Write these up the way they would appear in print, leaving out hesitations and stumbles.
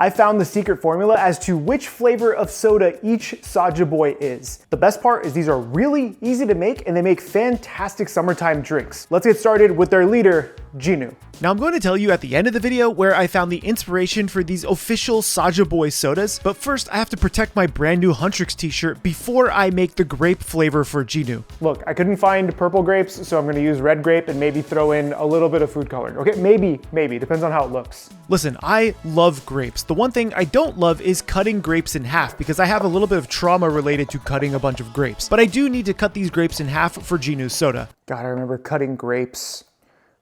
I found the secret formula as to which flavor of soda each Saja boy is. The best part is these are really easy to make and they make fantastic summertime drinks. Let's get started with their leader, Jinu. Now I'm going to tell you at the end of the video where I found the inspiration for these official Saja Boy sodas, but first I have to protect my brand new Huntrix t-shirt before I make the grape flavor for Jinu. Look, I couldn't find purple grapes, so I'm gonna use red grape and maybe throw in a little bit of food coloring. Okay, maybe, depends on how it looks. Listen, I love grapes. The one thing I don't love is cutting grapes in half because I have a little bit of trauma related to cutting a bunch of grapes, but I do need to cut these grapes in half for Jinu's soda. God, I remember cutting grapes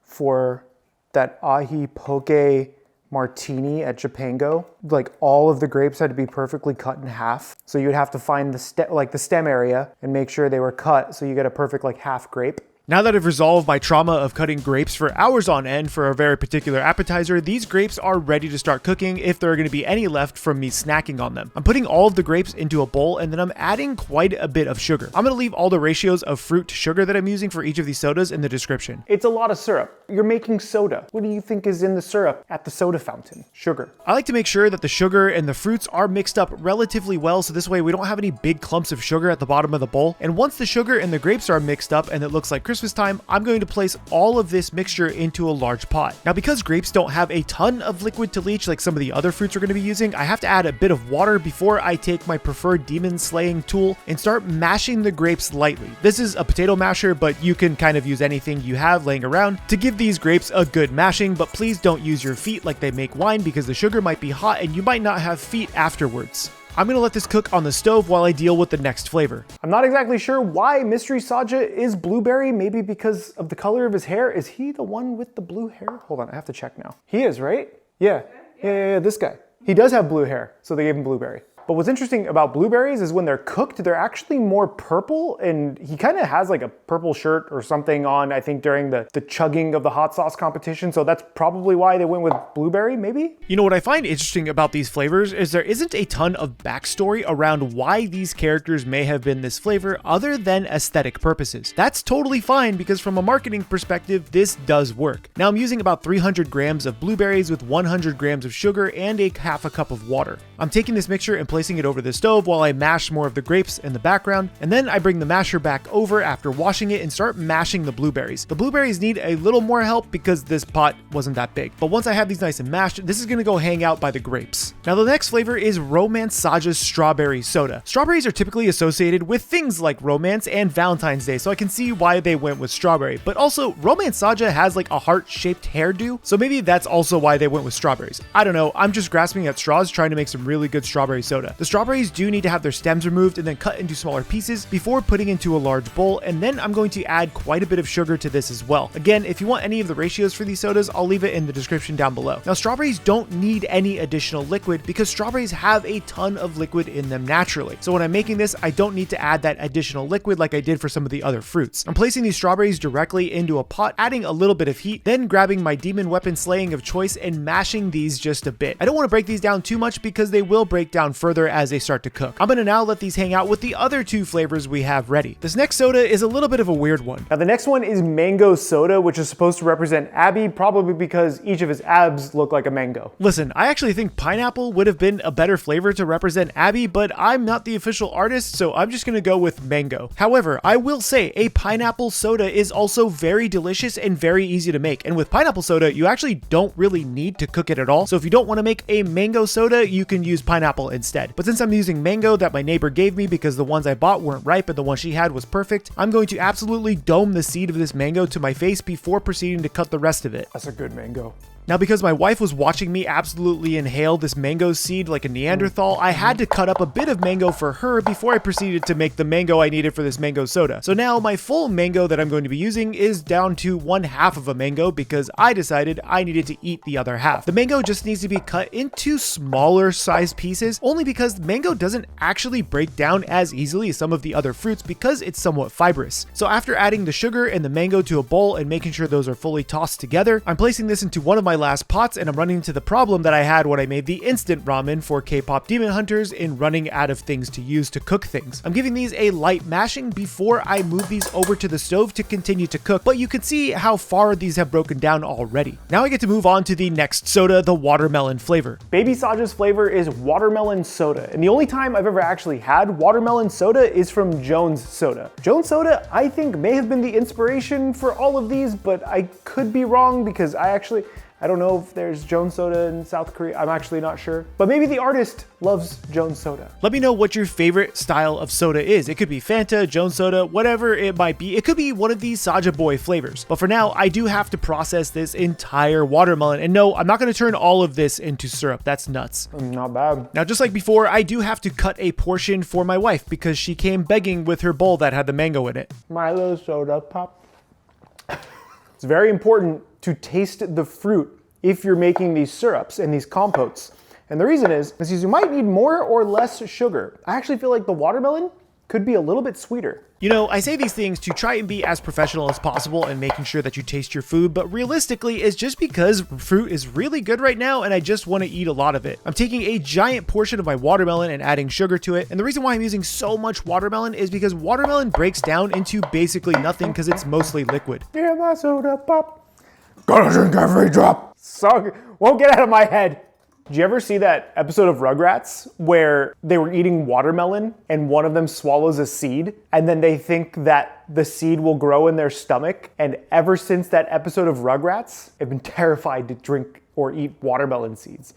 for that ahi poke martini at Japango. Like all of the grapes had to be perfectly cut in half. So you would have to find the stem area and make sure they were cut so you get a perfect like half grape. Now that I've resolved my trauma of cutting grapes for hours on end for a very particular appetizer, these grapes are ready to start cooking if there are going to be any left from me snacking on them. I'm putting all of the grapes into a bowl and then I'm adding quite a bit of sugar. I'm going to leave all the ratios of fruit to sugar that I'm using for each of these sodas in the description. It's a lot of syrup. You're making soda. What do you think is in the syrup at the soda fountain? Sugar. I like to make sure that the sugar and the fruits are mixed up relatively well so this way we don't have any big clumps of sugar at the bottom of the bowl. And once the sugar and the grapes are mixed up and it looks like Christmas time, I'm going to place all of this mixture into a large pot. Now, because grapes don't have a ton of liquid to leach like some of the other fruits we're going to be using, I have to add a bit of water before I take my preferred demon slaying tool and start mashing the grapes lightly. This is a potato masher, but you can kind of use anything you have laying around to give these grapes a good mashing, but please don't use your feet like they make wine because the sugar might be hot and you might not have feet afterwards. I'm going to let this cook on the stove while I deal with the next flavor. I'm not exactly sure why Mystery Saja is blueberry. Maybe because of the color of his hair. Is he the one with the blue hair? Hold on, I have to check now. He is, right? Yeah, this guy. He does have blue hair, so they gave him blueberry. But what's interesting about blueberries is when they're cooked, they're actually more purple, and he kind of has like a purple shirt or something on, I think, during the chugging of the hot sauce competition, so that's probably why they went with blueberry, maybe? You know what I find interesting about these flavors is there isn't a ton of backstory around why these characters may have been this flavor other than aesthetic purposes. That's totally fine because from a marketing perspective, this does work. Now I'm using about 300 grams of blueberries with 100 grams of sugar and half a cup of water. I'm taking this mixture and placing it over the stove while I mash more of the grapes in the background, and then I bring the masher back over after washing it and start mashing the blueberries. The blueberries need a little more help because this pot wasn't that big, but once I have these nice and mashed, this is going to go hang out by the grapes. Now the next flavor is Romance Saja's strawberry soda. Strawberries are typically associated with things like romance and Valentine's Day, so I can see why they went with strawberry, but also Romance Saja has like a heart-shaped hairdo, so maybe that's also why they went with strawberries. I don't know, I'm just grasping at straws trying to make some really good strawberry soda. The strawberries do need to have their stems removed and then cut into smaller pieces before putting into a large bowl, and then I'm going to add quite a bit of sugar to this as well. Again, if you want any of the ratios for these sodas, I'll leave it in the description down below. Now, strawberries don't need any additional liquid because strawberries have a ton of liquid in them naturally. So when I'm making this, I don't need to add that additional liquid like I did for some of the other fruits. I'm placing these strawberries directly into a pot, adding a little bit of heat, then grabbing my demon weapon slaying of choice and mashing these just a bit. I don't want to break these down too much because they will break down further as they start to cook. I'm going to now let these hang out with the other two flavors we have ready. This next soda is a little bit of a weird one. Now the next one is mango soda, which is supposed to represent Abby, probably because each of his abs look like a mango. Listen, I actually think pineapple would have been a better flavor to represent Abby, but I'm not the official artist, so I'm just going to go with mango. However, I will say a pineapple soda is also very delicious and very easy to make. And with pineapple soda, you actually don't really need to cook it at all. So if you don't want to make a mango soda, you can use pineapple instead. But since I'm using mango that my neighbor gave me because the ones I bought weren't ripe and the one she had was perfect, I'm going to absolutely dome the seed of this mango to my face before proceeding to cut the rest of it. That's a good mango. Now, because my wife was watching me absolutely inhale this mango seed like a Neanderthal, I had to cut up a bit of mango for her before I proceeded to make the mango I needed for this mango soda. So now my full mango that I'm going to be using is down to 1/2 of a mango because I decided I needed to eat the other half. The mango just needs to be cut into smaller size pieces, only because mango doesn't actually break down as easily as some of the other fruits because it's somewhat fibrous. So after adding the sugar and the mango to a bowl and making sure those are fully tossed together, I'm placing this into one of my my last pots, and I'm running into the problem that I had when I made the instant ramen for K-pop demon hunters in running out of things to use to cook things. I'm giving these a light mashing before I move these over to the stove to continue to cook, but you can see how far these have broken down already. Now I get to move on to the next soda, the watermelon flavor. Baby Saja's flavor is watermelon soda, and the only time I've ever actually had watermelon soda is from Jones Soda. Jones Soda, I think, may have been the inspiration for all of these, but I could be wrong because I don't know if there's Jones Soda in South Korea. I'm actually not sure. But maybe the artist loves Jones Soda. Let me know what your favorite style of soda is. It could be Fanta, Jones Soda, whatever it might be. It could be one of these Saja Boy flavors. But for now, I do have to process this entire watermelon. And no, I'm not going to turn all of this into syrup. That's nuts. Not bad. Now, just like before, I do have to cut a portion for my wife because she came begging with her bowl that had the mango in it. My little soda pop. It's very important to taste the fruit if you're making these syrups and these compotes. And the reason is you might need more or less sugar. I actually feel like the watermelon could be a little bit sweeter. You know, I say these things to try and be as professional as possible and making sure that you taste your food, but realistically, it's just because fruit is really good right now and I just want to eat a lot of it. I'm taking a giant portion of my watermelon and adding sugar to it, and the reason why I'm using so much watermelon is because watermelon breaks down into basically nothing because it's mostly liquid. Yeah, my soda pop. Gotta drink every drop. Song won't get out of my head. Did you ever see that episode of Rugrats where they were eating watermelon and one of them swallows a seed and then they think that the seed will grow in their stomach? And ever since that episode of Rugrats, I've been terrified to drink or eat watermelon seeds.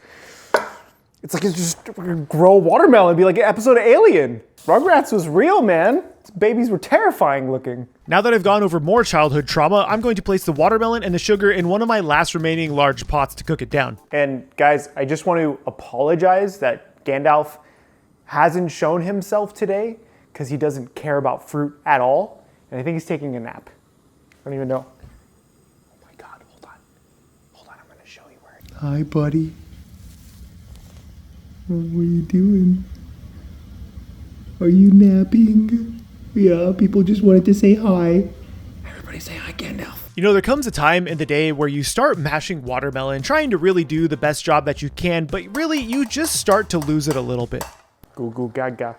It's like it's just grow watermelon, be like an episode of Alien. Rugrats was real, man. These babies were terrifying looking. Now that I've gone over more childhood trauma, I'm going to place the watermelon and the sugar in one of my last remaining large pots to cook it down. And guys, I just want to apologize that Gandalf hasn't shown himself today because he doesn't care about fruit at all. And I think he's taking a nap. I don't even know. Oh my God, hold on. Hold on, I'm going to show you where. Hi, buddy. What are you doing? Are you napping? Yeah, people just wanted to say hi. Everybody say hi, Gandalf. You know, there comes a time in the day where you start mashing watermelon, trying to really do the best job that you can, but really you just start to lose it a little bit. Goo goo gaga.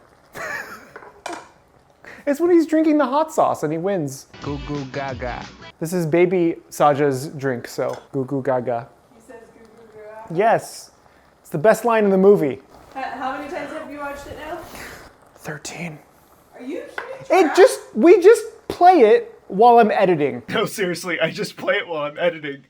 It's when he's drinking the hot sauce and he wins. Goo goo gaga. This is baby Saja's drink, so goo goo gaga. He says goo goo gaga. Yes, it's the best line in the movie. How many times have you watched it now? 13. Are you keeping track? We just play it while I'm editing. No, seriously, I just play it while I'm editing.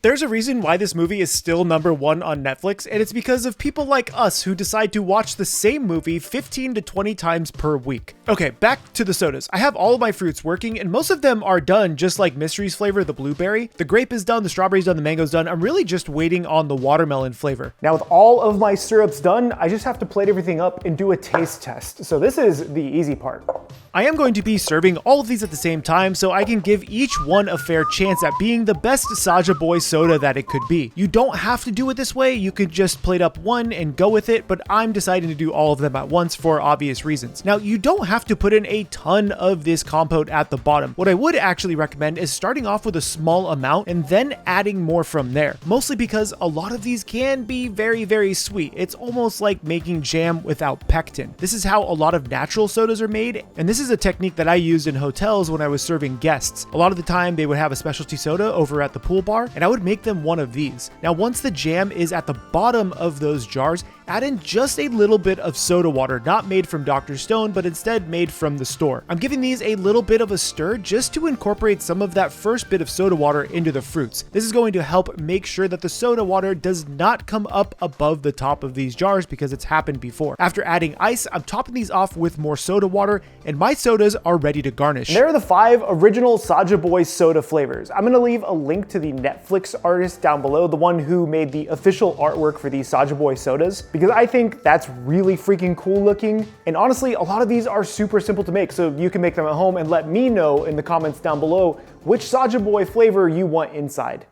There's a reason why this movie is still #1 on Netflix, and it's because of people like us who decide to watch the same movie 15 to 20 times per week. Okay, back to the sodas. I have all of my fruits working, and most of them are done, just like Mystery's flavor, the blueberry. The grape is done, the strawberry's done, the mango's done. I'm really just waiting on the watermelon flavor. Now with all of my syrups done, I just have to plate everything up and do a taste test. So this is the easy part. I am going to be serving all of these at the same time so I can give each one a fair chance at being the best Saja Boy soda that it could be. You don't have to do it this way, you could just plate up one and go with it, but I'm deciding to do all of them at once for obvious reasons. Now, you don't have to put in a ton of this compote at the bottom. What I would actually recommend is starting off with a small amount and then adding more from there, mostly because a lot of these can be very, very sweet. It's almost like making jam without pectin. This is how a lot of natural sodas are made, and this is a technique that I used in hotels when I was serving guests. A lot of the time they would have a specialty soda over at the pool bar, and I would make them one of these. Now, once the jam is at the bottom of those jars, add in just a little bit of soda water, not made from Dr. Stone, but instead made from the store. I'm giving these a little bit of a stir just to incorporate some of that first bit of soda water into the fruits. This is going to help make sure that the soda water does not come up above the top of these jars because it's happened before. After adding ice, I'm topping these off with more soda water, and my sodas are ready to garnish. And there are the 5 original Saja Boy soda flavors. I'm gonna leave a link to the Netflix artist down below, the one who made the official artwork for these Saja Boy sodas, because I think that's really freaking cool looking. And honestly, a lot of these are super simple to make, so you can make them at home and let me know in the comments down below which Saja Boy flavor you want inside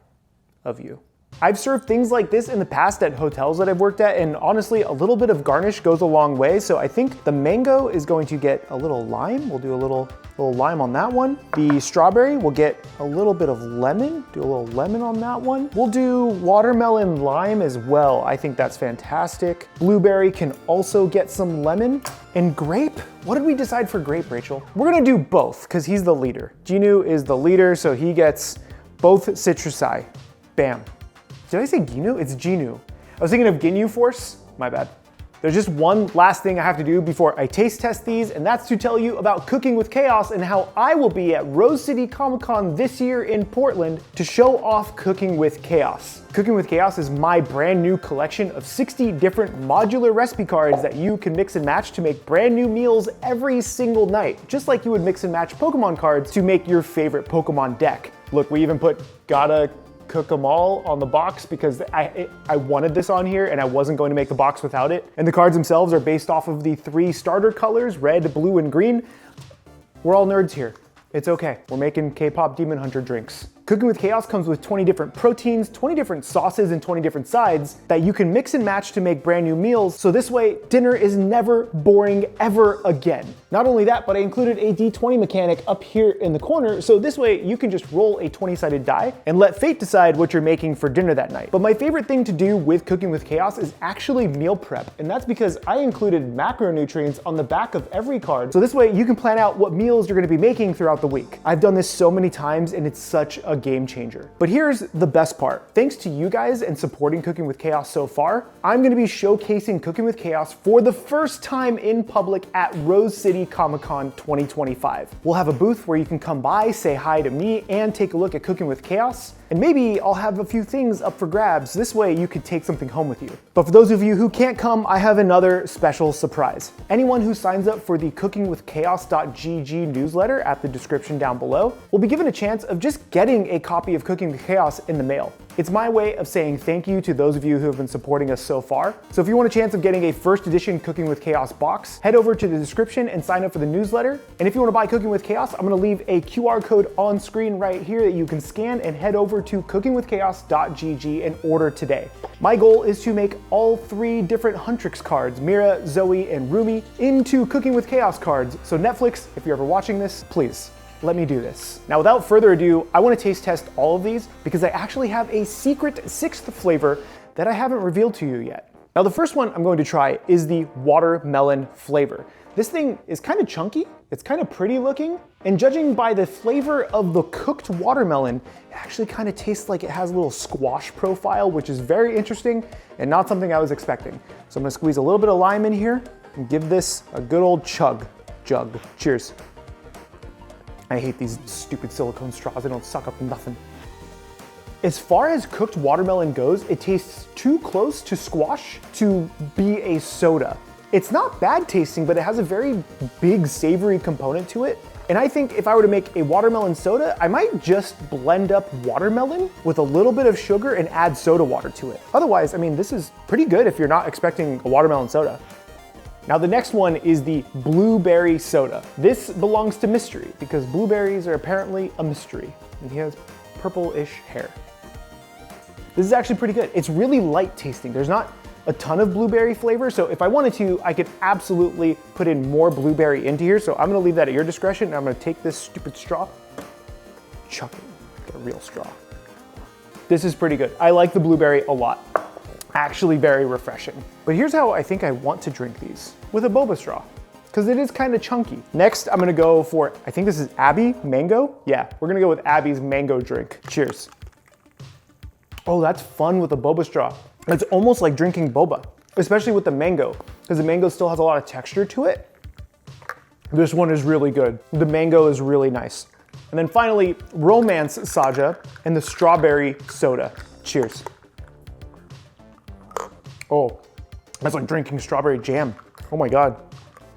of you. I've served things like this in the past at hotels that I've worked at, and honestly, a little bit of garnish goes a long way. So I think the mango is going to get a little lime. We'll do a little lime on that one. The strawberry will get a little bit of lemon. Do a little lemon on that one. We'll do watermelon lime as well. I think that's fantastic. Blueberry can also get some lemon. And grape, what did we decide for grape, Rachel? We're gonna do both, because he's the leader. Ginu is the leader, so he gets both citrusi. Bam. Did I say Ginu? It's Ginu. I was thinking of Ginyu Force, my bad. There's just one last thing I have to do before I taste test these, and that's to tell you about Cooking with Chaos and how I will be at Rose City Comic-Con this year in Portland to show off Cooking with Chaos. Cooking with Chaos is my brand new collection of 60 different modular recipe cards that you can mix and match to make brand new meals every single night, just like you would mix and match Pokemon cards to make your favorite Pokemon deck. Look, we even put gotta cook them all on the box because I wanted this on here and I wasn't going to make the box without it. And the cards themselves are based off of the 3 starter colors, red, blue, and green. We're all nerds here. It's okay. We're making K-pop Demon Hunter drinks. Cooking with Chaos comes with 20 different proteins, 20 different sauces, and 20 different sides that you can mix and match to make brand new meals, so this way dinner is never boring ever again. Not only that, but I included a D20 mechanic up here in the corner, so this way you can just roll a 20-sided die and let fate decide what you're making for dinner that night. But my favorite thing to do with Cooking with Chaos is actually meal prep, and that's because I included macronutrients on the back of every card, so this way you can plan out what meals you're gonna be making throughout the week. I've done this so many times and it's such a game changer. But here's the best part. Thanks to you guys and supporting Cooking with Chaos so far, I'm gonna be showcasing Cooking with Chaos for the first time in public at Rose City Comic-Con 2025. We'll have a booth where you can come by, say hi to me, and take a look at Cooking with Chaos. And maybe I'll have a few things up for grabs. This way you could take something home with you. But for those of you who can't come, I have another special surprise. Anyone who signs up for the cookingwithchaos.gg newsletter at the description down below will be given a chance of just getting a copy of Cooking with Chaos in the mail. It's my way of saying thank you to those of you who have been supporting us so far. So if you want a chance of getting a first edition Cooking with Chaos box, head over to the description and sign up for the newsletter. And if you want to buy Cooking with Chaos, I'm going to leave a QR code on screen right here that you can scan and head over to cookingwithchaos.gg and order today. My goal is to make all 3 different Huntrix cards, Mira, Zoe, and Rumi, into Cooking with Chaos cards. So Netflix, if you're ever watching this, please let me do this. Now, without further ado, I want to taste test all of these because I actually have a secret 6th flavor that I haven't revealed to you yet. Now, the first one I'm going to try is the watermelon flavor. This thing is kind of chunky, it's kind of pretty looking, and judging by the flavor of the cooked watermelon, it actually kind of tastes like it has a little squash profile, which is very interesting and not something I was expecting. So I'm gonna squeeze a little bit of lime in here and give this a good old jug. Cheers. I hate these stupid silicone straws, they don't suck up nothing. As far as cooked watermelon goes, it tastes too close to squash to be a soda. It's not bad tasting, but it has a very big savory component to it. And I think if I were to make a watermelon soda, I might just blend up watermelon with a little bit of sugar and add soda water to it. Otherwise, I mean, this is pretty good if you're not expecting a watermelon soda. Now the next one is the blueberry soda. This belongs to Mystery because blueberries are apparently a mystery. And he has purple-ish hair. This is actually pretty good. It's really light tasting. There's not a ton of blueberry flavor, so if I wanted to, I could absolutely put in more blueberry into here, so I'm gonna leave that at your discretion, and I'm gonna take this stupid straw, chuck it like a real straw. This is pretty good. I like the blueberry a lot. Actually very refreshing. But here's how I think I want to drink these, with a boba straw, because it is kind of chunky. Next, I'm gonna go for, I think this is Abby Mango? Yeah, we're gonna go with Abby's mango drink. Cheers. Oh, that's fun with a boba straw. It's almost like drinking boba, especially with the mango, because the mango still has a lot of texture to it. This one is really good. The mango is really nice. And then finally, Romance Saja and the strawberry soda. Cheers. Oh, that's like drinking strawberry jam. Oh my God.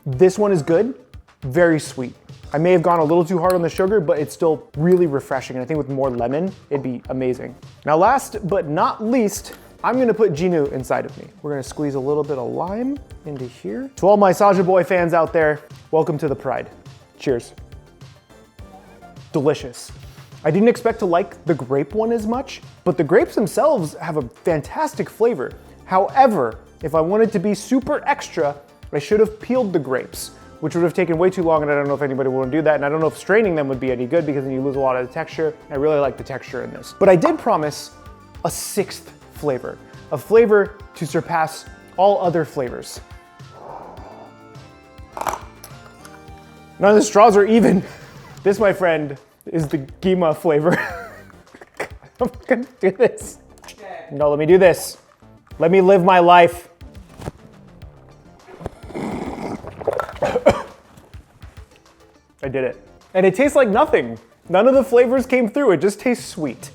This one is good, very sweet. I may have gone a little too hard on the sugar, but it's still really refreshing. And I think with more lemon, it'd be amazing. Now last but not least, I'm gonna put Ginu inside of me. We're gonna squeeze a little bit of lime into here. To all my Saja Boy fans out there, welcome to the pride. Cheers. Delicious. I didn't expect to like the grape one as much, but the grapes themselves have a fantastic flavor. However, if I wanted to be super extra, I should have peeled the grapes, which would have taken way too long, and I don't know if anybody would want to do that, and I don't know if straining them would be any good because then you lose a lot of the texture. I really like the texture in this. But I did promise a 6th flavor, a flavor to surpass all other flavors. None of the straws are even. This, my friend, is the Gima flavor. I'm gonna do this. Okay. No, let me do this. Let me live my life. I did it. And it tastes like nothing. None of the flavors came through. It just tastes sweet.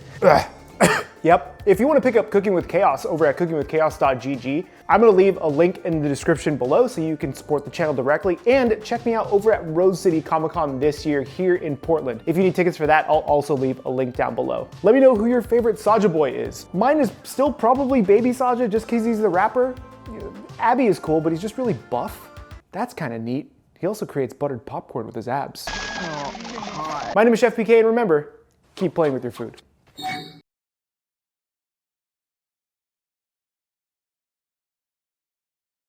Yep. If you want to pick up Cooking with Chaos over at cookingwithchaos.gg, I'm going to leave a link in the description below so you can support the channel directly, and check me out over at Rose City Comic Con this year here in Portland. If you need tickets for that, I'll also leave a link down below. Let me know who your favorite Saja boy is. Mine is still probably Baby Saja just because he's the rapper. Abby is cool, but he's just really buff. That's kind of neat. He also creates buttered popcorn with his abs. My name is CHEFPK, and remember, keep playing with your food.